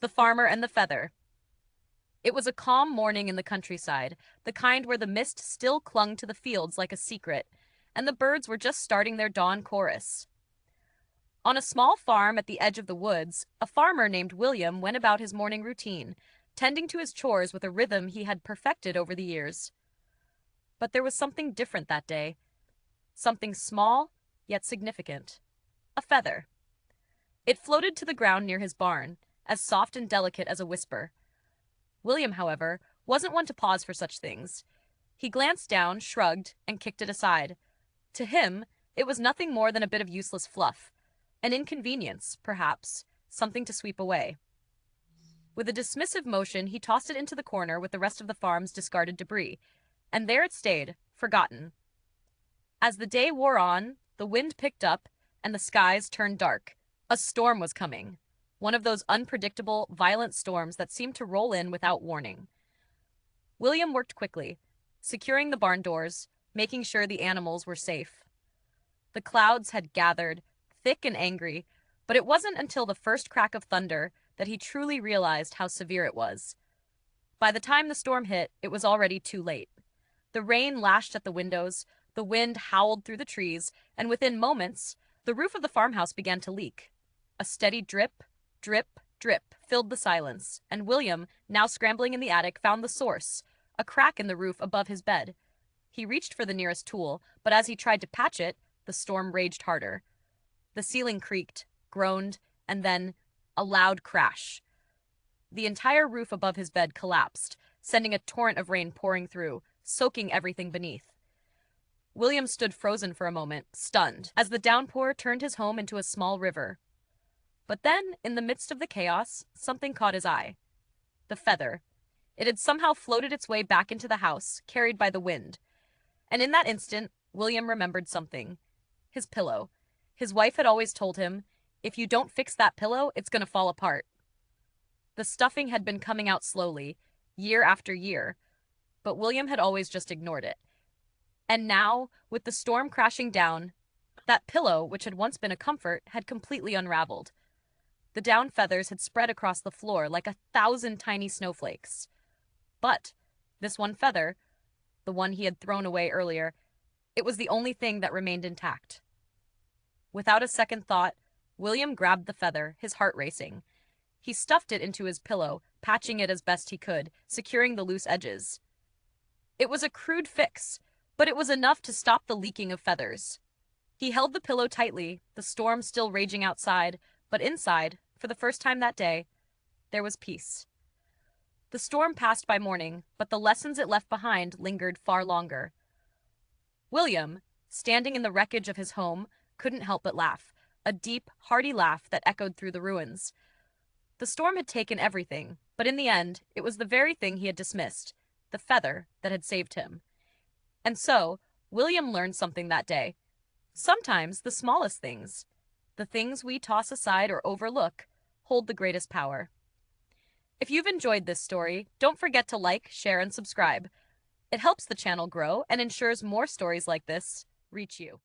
The Farmer and the Feather. It was a calm morning in the countryside, the kind where the mist still clung to the fields like a secret, and the birds were just starting their dawn chorus. On a small farm at the edge of the woods, a farmer named William went about his morning routine, tending to his chores with a rhythm he had perfected over the years. But there was something different that day, something small, yet significant. A feather. It floated to the ground near his barn, as soft and delicate as a whisper. William, however, wasn't one to pause for such things. He glanced down, shrugged, and kicked it aside. To him, it was nothing more than a bit of useless fluff. An inconvenience, perhaps, something to sweep away. With a dismissive motion, he tossed it into the corner with the rest of the farm's discarded debris, and there it stayed, forgotten. As the day wore on, the wind picked up, and the skies turned dark. A storm was coming. One of those unpredictable, violent storms that seemed to roll in without warning. William worked quickly, securing the barn doors, making sure the animals were safe. The clouds had gathered, thick and angry, but it wasn't until the first crack of thunder that he truly realized how severe it was. By the time the storm hit, it was already too late. The rain lashed at the windows, the wind howled through the trees, and within moments, the roof of the farmhouse began to leak. A steady drip, drip, drip filled the silence, and William, now scrambling in the attic, found the source, a crack in the roof above his bed. He reached for the nearest tool, but as he tried to patch it, the storm raged harder. The ceiling creaked, groaned, and then a loud crash. The entire roof above his bed collapsed, sending a torrent of rain pouring through, soaking everything beneath. William stood frozen for a moment, stunned, as the downpour turned his home into a small river. But then, in the midst of the chaos, something caught his eye. The feather. It had somehow floated its way back into the house, carried by the wind. And in that instant, William remembered something. His pillow. His wife had always told him, "If you don't fix that pillow, it's going to fall apart." The stuffing had been coming out slowly, year after year, but William had always just ignored it. And now, with the storm crashing down, that pillow, which had once been a comfort, had completely unraveled. The down feathers had spread across the floor like 1,000 tiny snowflakes. But this one feather, the one he had thrown away earlier, it was the only thing that remained intact. Without a second thought, William grabbed the feather, his heart racing. He stuffed it into his pillow, patching it as best he could, securing the loose edges. It was a crude fix, but it was enough to stop the leaking of feathers. He held the pillow tightly, the storm still raging outside, but inside, for the first time that day, there was peace. The storm passed by morning, but the lessons it left behind lingered far longer. William, standing in the wreckage of his home, couldn't help but laugh, a deep, hearty laugh that echoed through the ruins. The storm had taken everything, but in the end, it was the very thing he had dismissed, the feather that had saved him. And so, William learned something that day. Sometimes the smallest things, the things we toss aside or overlook, hold the greatest power. If you've enjoyed this story, don't forget to like, share, and subscribe. It helps the channel grow and ensures more stories like this reach you.